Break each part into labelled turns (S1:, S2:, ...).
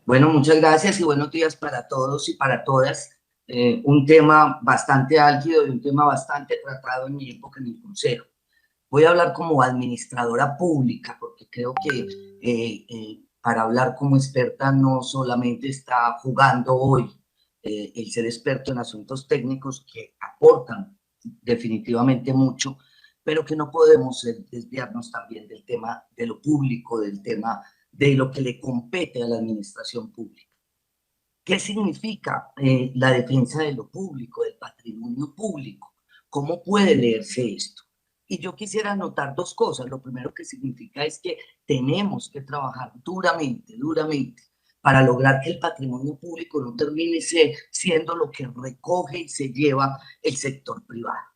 S1: Bueno, muchas gracias y buenos días para todos y para todas. Un tema bastante álgido y un tema bastante tratado en mi época en el Consejo. Voy a hablar como administradora pública porque creo que para hablar como experta no solamente está jugando hoy el ser experto en asuntos técnicos que aportan definitivamente mucho, pero que no podemos desviarnos también del tema de lo público, del tema de lo que le compete a la administración pública. ¿Qué significa la defensa de lo público, del patrimonio público? ¿Cómo puede leerse esto? Y yo quisiera anotar dos cosas. Lo primero que significa es que tenemos que trabajar duramente, duramente, para lograr que el patrimonio público no termine siendo lo que recoge y se lleva el sector privado.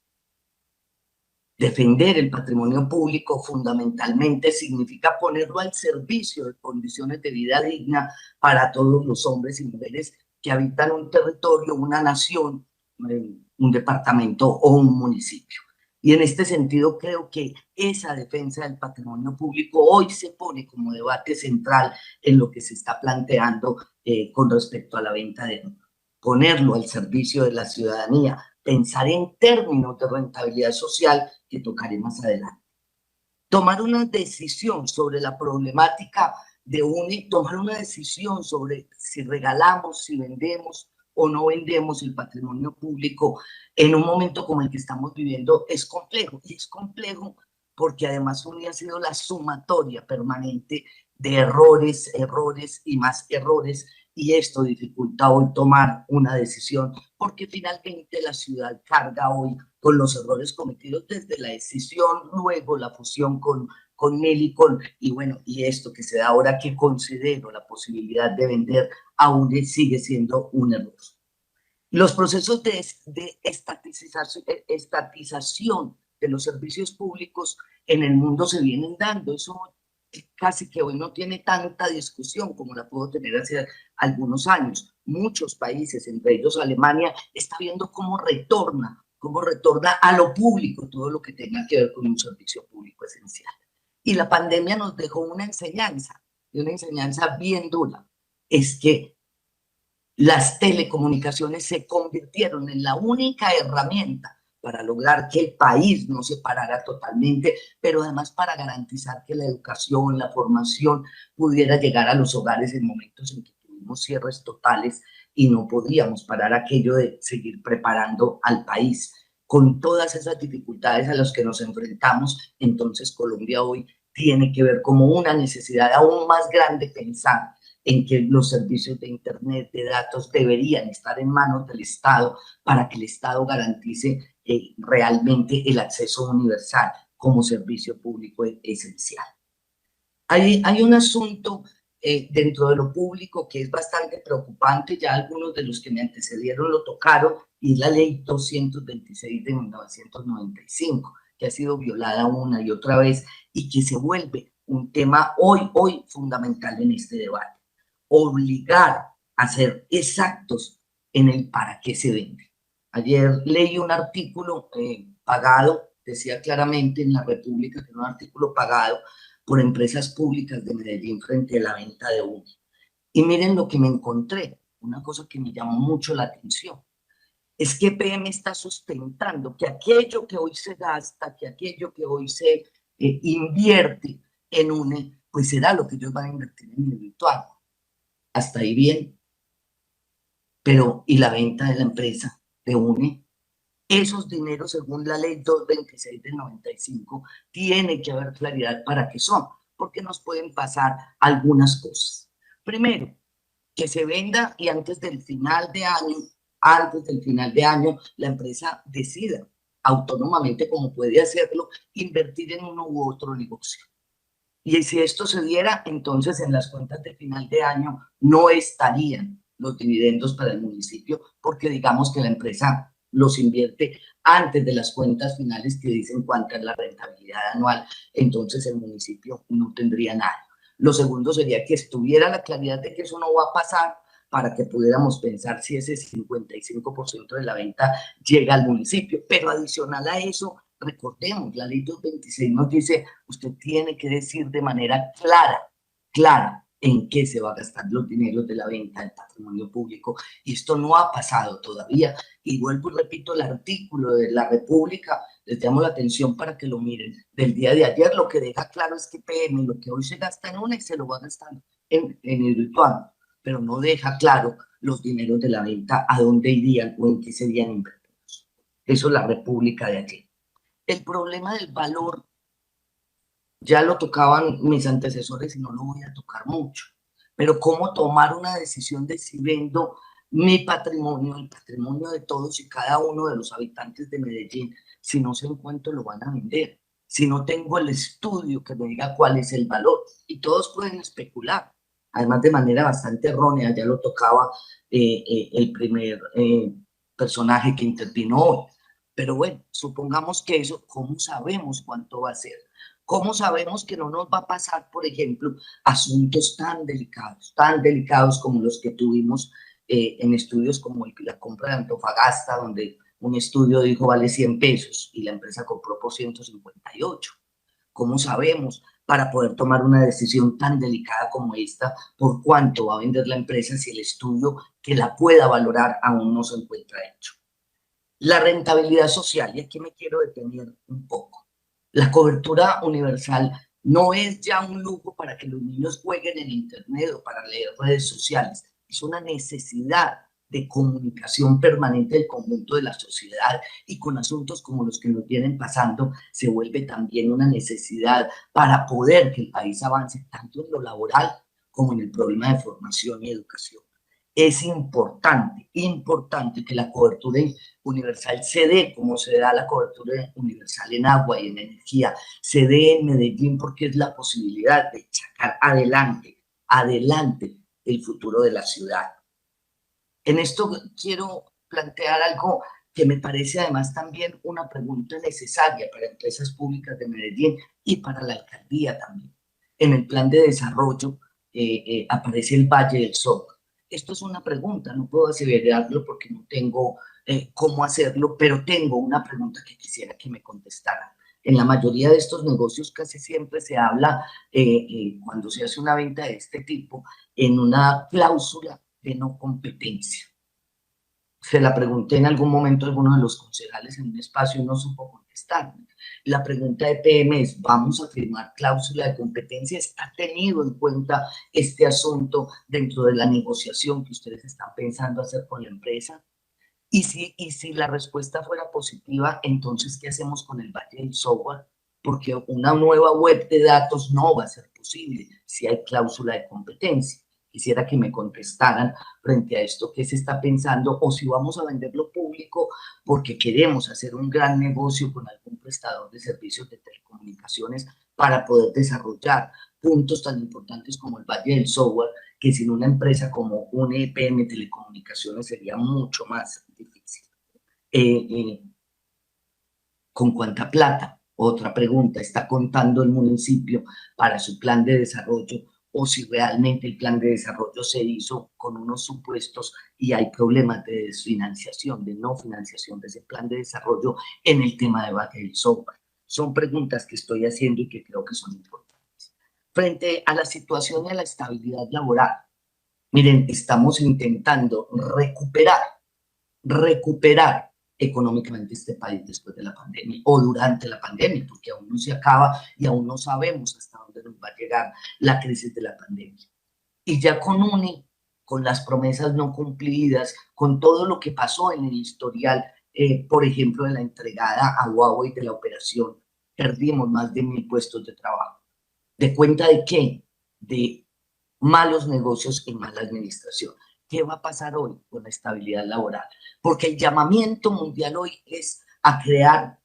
S1: Defender el patrimonio público fundamentalmente significa ponerlo al servicio de condiciones de vida digna para todos los hombres y mujeres que habitan un territorio, una nación, un departamento o un municipio. Y en este sentido creo que esa defensa del patrimonio público hoy se pone como debate central en lo que se está planteando con respecto a la venta de ponerlo al servicio de la ciudadanía, pensar en términos de rentabilidad social que tocaré más adelante. Tomar una decisión sobre la problemática de tomar una decisión sobre si regalamos, si vendemos o no vendemos el patrimonio público en un momento como el que estamos viviendo es complejo. Y es complejo porque además UNI ha sido la sumatoria permanente de errores, errores y más errores, y esto dificulta hoy tomar una decisión, porque finalmente la ciudad carga hoy con los errores cometidos desde la decisión, luego la fusión con Melicon, y bueno, y esto que se da ahora que considero la posibilidad de vender aún sigue siendo un error. Los procesos de estatización de los servicios públicos en el mundo se vienen dando. Eso casi que hoy no tiene tanta discusión como la pudo tener hace algunos años. Muchos países, entre ellos Alemania, está viendo cómo retorna a lo público todo lo que tenga que ver con un servicio público esencial. Y la pandemia nos dejó una enseñanza, y una enseñanza bien dura, es que las telecomunicaciones se convirtieron en la única herramienta para lograr que el país no se parara totalmente, pero además para garantizar que la educación, la formación pudiera llegar a los hogares en momentos en que tuvimos cierres totales y no podíamos parar aquello de seguir preparando al país. Con todas esas dificultades a las que nos enfrentamos, entonces Colombia hoy tiene que ver como una necesidad aún más grande pensar en que los servicios de Internet, de datos, deberían estar en manos del Estado para que el Estado garantice realmente el acceso universal como servicio público esencial. Hay un asunto dentro de lo público que es bastante preocupante, ya algunos de los que me antecedieron lo tocaron, y es la ley 226 de 1995, que ha sido violada una y otra vez y que se vuelve un tema hoy fundamental en este debate. Obligar a ser exactos en el para qué se vende. Ayer leí un artículo pagado, decía claramente en La República que era un artículo pagado por empresas públicas de Medellín frente a la venta de UNI. Y miren lo que me encontré, una cosa que me llamó mucho la atención, es que PM está sustentando que aquello que hoy se gasta, que aquello que hoy se invierte en UNE, pues será lo que ellos van a invertir en el virtual. Hasta ahí bien, pero ¿y la venta de la empresa de UNE? Esos dineros, según la ley 226 del 95, tiene que haber claridad para qué son, porque nos pueden pasar algunas cosas. Primero, que se venda y antes del final de año, la empresa decida autónomamente, como puede hacerlo, invertir en uno u otro negocio. Y si esto se diera, entonces en las cuentas de final de año no estarían los dividendos para el municipio, porque digamos que la empresa los invierte antes de las cuentas finales que dicen cuánta es la rentabilidad anual, entonces el municipio no tendría nada. Lo segundo sería que estuviera la claridad de que eso no va a pasar para que pudiéramos pensar si ese 55% de la venta llega al municipio, pero adicional a eso, recordemos, la ley 226 nos dice, usted tiene que decir de manera clara en qué se va a gastar los dineros de la venta del patrimonio público. Y esto no ha pasado todavía. Y vuelvo y repito el artículo de La República, les llamo la atención para que lo miren, del día de ayer. Lo que deja claro es que PM, lo que hoy se gasta en UNEX, se lo va a gastar en el virtual, pero no deja claro los dineros de la venta, a dónde irían o en qué serían invertidos. Eso es La República de ayer. El problema del valor ya lo tocaban mis antecesores y no lo voy a tocar mucho, pero cómo tomar una decisión de si vendo mi patrimonio, el patrimonio de todos y cada uno de los habitantes de Medellín, si no sé en cuánto lo van a vender, si no tengo el estudio que me diga cuál es el valor, y todos pueden especular, además de manera bastante errónea. Ya lo tocaba el primer personaje que intervino hoy. Pero bueno, supongamos que eso, ¿cómo sabemos cuánto va a ser? ¿Cómo sabemos que no nos va a pasar, por ejemplo, asuntos tan delicados como los que tuvimos en estudios como la compra de Antofagasta, donde un estudio dijo vale 100 pesos y la empresa compró por 158? ¿Cómo sabemos, para poder tomar una decisión tan delicada como esta, por cuánto va a vender la empresa si el estudio que la pueda valorar aún no se encuentra hecho? La rentabilidad social, y aquí me quiero detener un poco. La cobertura universal no es ya un lujo para que los niños jueguen en Internet o para leer redes sociales. Es una necesidad de comunicación permanente del conjunto de la sociedad, y con asuntos como los que nos vienen pasando se vuelve también una necesidad para poder que el país avance tanto en lo laboral como en el problema de formación y educación. Es importante que la cobertura universal se dé como se da la cobertura universal en agua y en energía, se dé en Medellín, porque es la posibilidad de sacar adelante el futuro de la ciudad. En esto quiero plantear algo que me parece además también una pregunta necesaria para empresas públicas de Medellín y para la alcaldía también. En el plan de desarrollo aparece el Valle del Soca. Esto es una pregunta, no puedo aseverarlo porque no tengo cómo hacerlo, pero tengo una pregunta que quisiera que me contestaran. En la mayoría de estos negocios casi siempre se habla, cuando se hace una venta de este tipo, en una cláusula de no competencia. Se la pregunté en algún momento a alguno de los concejales en un espacio y no supo contestarme. La pregunta de PM es, ¿vamos a firmar cláusula de competencia? ¿Está tenido en cuenta este asunto dentro de la negociación que ustedes están pensando hacer con la empresa? Y si la respuesta fuera positiva, entonces, ¿qué hacemos con el Valle del Software? Porque una nueva web de datos no va a ser posible si hay cláusula de competencia. Quisiera que me contestaran frente a esto, qué se está pensando, o si vamos a venderlo público porque queremos hacer un gran negocio con algún prestador de servicios de telecomunicaciones para poder desarrollar puntos tan importantes como el Valle del Software, que sin una empresa como un EPM Telecomunicaciones sería mucho más difícil. ¿Con cuánta plata? Otra pregunta, ¿está contando el municipio para su plan de desarrollo, o si realmente el plan de desarrollo se hizo con unos supuestos y hay problemas de desfinanciación, de no financiación de ese plan de desarrollo en el tema de Valle del Software? Son preguntas que estoy haciendo y que creo que son importantes. Frente a la situación y a la estabilidad laboral, miren, estamos intentando recuperar económicamente este país después de la pandemia o durante la pandemia, porque aún no se acaba y aún no sabemos hasta dónde nos va a llegar la crisis de la pandemia. Y ya con UNI, con las promesas no cumplidas, con todo lo que pasó en el historial, por ejemplo, de la entregada a Huawei de la operación, perdimos más de 1.000 puestos de trabajo. ¿De cuenta de qué? De malos negocios y mala administración. ¿Qué va a pasar hoy con la estabilidad laboral? Porque el llamamiento mundial hoy es a crear,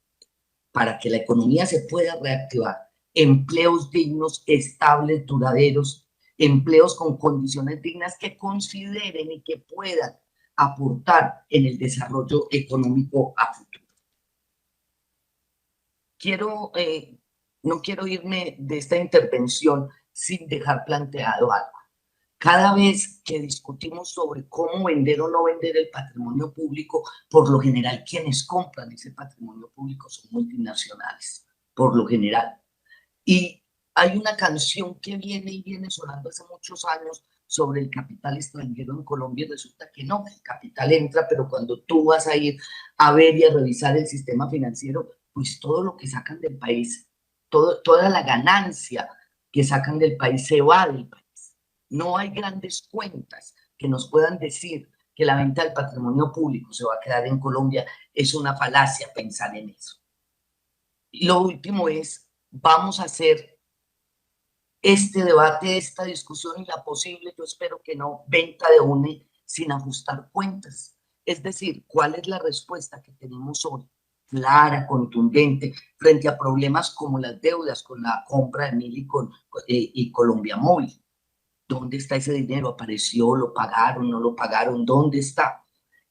S1: para que la economía se pueda reactivar, empleos dignos, estables, duraderos, empleos con condiciones dignas que consideren y que puedan aportar en el desarrollo económico a futuro. No quiero irme de esta intervención sin dejar planteado algo. Cada vez que discutimos sobre cómo vender o no vender el patrimonio público, por lo general quienes compran ese patrimonio público son multinacionales, por lo general. Y Hay una canción que viene y viene sonando hace muchos años sobre el capital extranjero en Colombia y resulta que no, el capital entra, pero cuando tú vas a ir a ver y a revisar el sistema financiero, pues todo lo que sacan del país, toda la ganancia que sacan del país se va del país. No hay grandes cuentas que nos puedan decir que la venta del patrimonio público se va a quedar en Colombia. Es una falacia pensar en eso. Y lo último es, vamos a hacer este debate, esta discusión y la posible, yo espero que no, venta de UNE sin ajustar cuentas. Es decir, ¿cuál es la respuesta que tenemos hoy? Clara, contundente, frente a problemas como las deudas con la compra de Mil y Colombia Móvil. ¿Dónde está ese dinero? ¿Apareció? ¿Lo pagaron? ¿No lo pagaron? ¿Dónde está?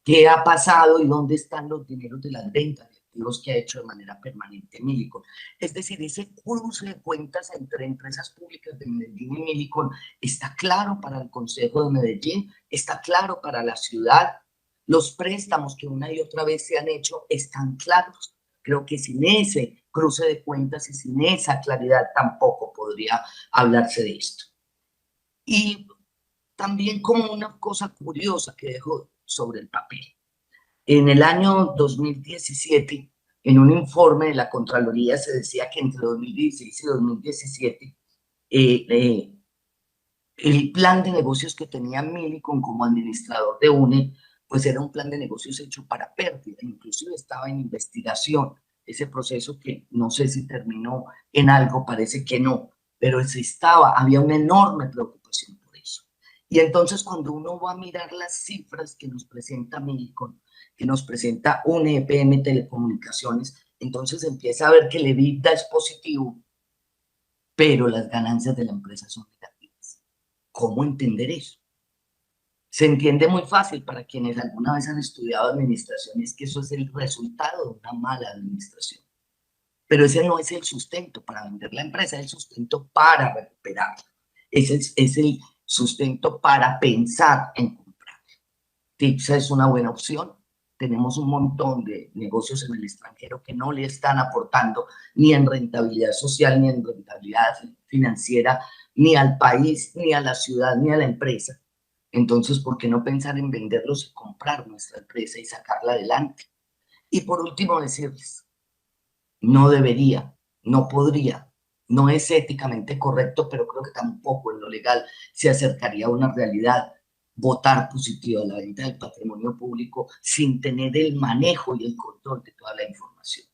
S1: ¿Qué ha pasado y dónde están los dineros de las ventas de activos que ha hecho de manera permanente Millicom? Es decir, ese cruce de cuentas entre empresas públicas de Medellín y Millicom está claro para el Consejo de Medellín, está claro para la ciudad. Los préstamos que una y otra vez se han hecho están claros. Creo que sin ese cruce de cuentas y sin esa claridad tampoco podría hablarse de esto. Y también como una cosa curiosa que dejo sobre el papel. En el año 2017, en un informe de la Contraloría se decía que entre 2016 y 2017 el plan de negocios que tenía Millicom como administrador de UNE, pues era un plan de negocios hecho para pérdida, inclusive estaba en investigación ese proceso que no sé si terminó en algo, parece que no, pero había una enorme preocupación por eso. Y entonces cuando uno va a mirar las cifras que nos presenta Millicom, que nos presenta UNE EPM Telecomunicaciones, entonces empieza a ver que el EBITDA es positivo, pero las ganancias de la empresa son negativas. ¿Cómo entender eso? Se entiende muy fácil para quienes alguna vez han estudiado administración, es que eso es el resultado de una mala administración. Pero ese no es el sustento para vender la empresa, es el sustento para recuperarla. Es el sustento para pensar en comprar. TIPSA es una buena opción. Tenemos un montón de negocios en el extranjero que no le están aportando ni en rentabilidad social, ni en rentabilidad financiera, ni al país, ni a la ciudad, ni a la empresa. Entonces, ¿por qué no pensar en venderlos y comprar nuestra empresa y sacarla adelante? Y por último, decirles, no debería, no podría, no es éticamente correcto, pero creo que tampoco en lo legal se acercaría a una realidad votar positivo a la venta del patrimonio público sin tener el manejo y el control de toda la información.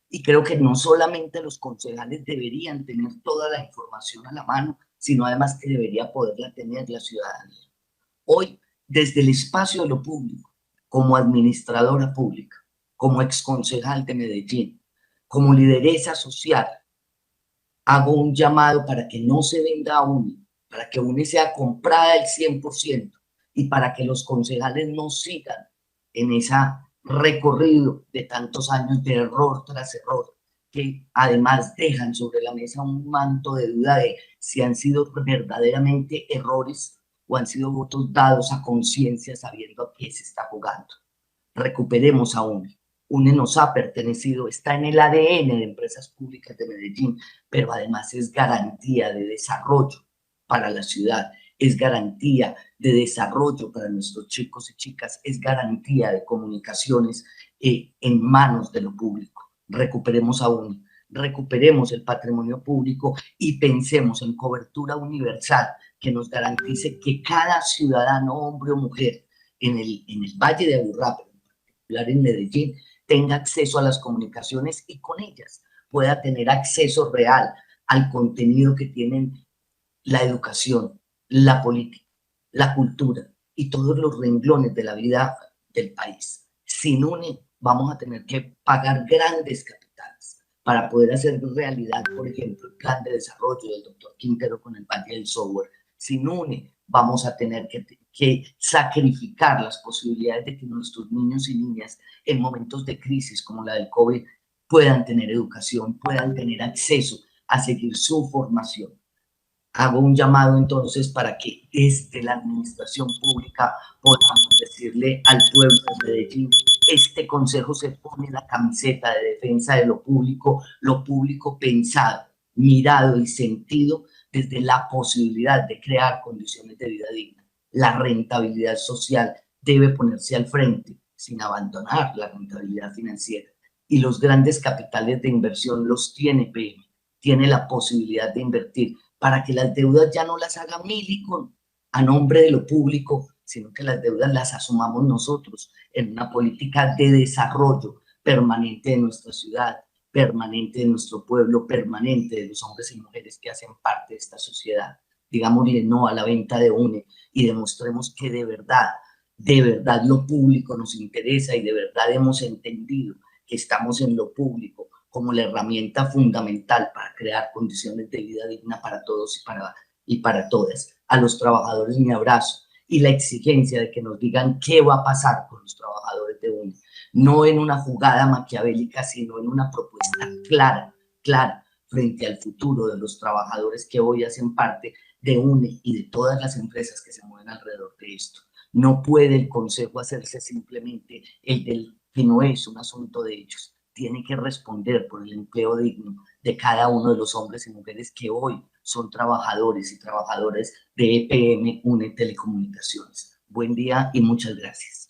S1: Y creo que no solamente los concejales deberían tener toda la información a la mano, sino además que debería poderla tener la ciudadanía. Hoy, desde el espacio de lo público, como administradora pública, como exconcejal de Medellín, como lideresa social, hago un llamado para que no se venda a UNE, para que UNE sea comprada el 100% y para que los concejales no sigan en ese recorrido de tantos años de error tras error, que además dejan sobre la mesa un manto de duda de si han sido verdaderamente errores o han sido votos dados a conciencia sabiendo a qué se está jugando. Recuperemos a UNE. UNE nos ha pertenecido, está en el ADN de Empresas Públicas de Medellín, pero además es garantía de desarrollo para la ciudad, es garantía de desarrollo para nuestros chicos y chicas, es garantía de comunicaciones en manos de lo público. Recuperemos a UNE, recuperemos el patrimonio público y pensemos en cobertura universal que nos garantice que cada ciudadano, hombre o mujer, en el Valle de Aburrá, en particular en Medellín, tenga acceso a las comunicaciones y con ellas pueda tener acceso real al contenido que tienen la educación, la política, la cultura y todos los renglones de la vida del país. Sin UNE vamos a tener que pagar grandes capitales para poder hacer realidad, por ejemplo, el plan de desarrollo del doctor Quintero con el Valle del Software. Sin UNE vamos a tener que sacrificar las posibilidades de que nuestros niños y niñas en momentos de crisis como la del COVID puedan tener educación, puedan tener acceso a seguir su formación. Hago un llamado entonces para que desde la administración pública podamos decirle al pueblo de Medellín, este consejo se pone la camiseta de defensa de lo público pensado, mirado y sentido desde la posibilidad de crear condiciones de vida digna. La rentabilidad social debe ponerse al frente sin abandonar la rentabilidad financiera. Y los grandes capitales de inversión los tiene PM, tiene la posibilidad de invertir para que las deudas ya no las haga Millicom a nombre de lo público, sino que las deudas las asumamos nosotros en una política de desarrollo permanente de nuestra ciudad, permanente de nuestro pueblo, permanente de los hombres y mujeres que hacen parte de esta sociedad. Digámosle no a la venta de UNE y demostremos que de verdad lo público nos interesa y de verdad hemos entendido que estamos en lo público como la herramienta fundamental para crear condiciones de vida digna para todos y para todas. A los trabajadores mi abrazo y la exigencia de que nos digan qué va a pasar con los trabajadores de UNE, no en una jugada maquiavélica, sino en una propuesta clara, frente al futuro de los trabajadores que hoy hacen parte de UNE y de todas las empresas que se mueven alrededor de esto. No puede el Consejo hacerse simplemente el del que no es un asunto de ellos. Tiene que responder por el empleo digno de cada uno de los hombres y mujeres que hoy son trabajadores y trabajadoras de EPM UNE Telecomunicaciones. Buen día y muchas gracias.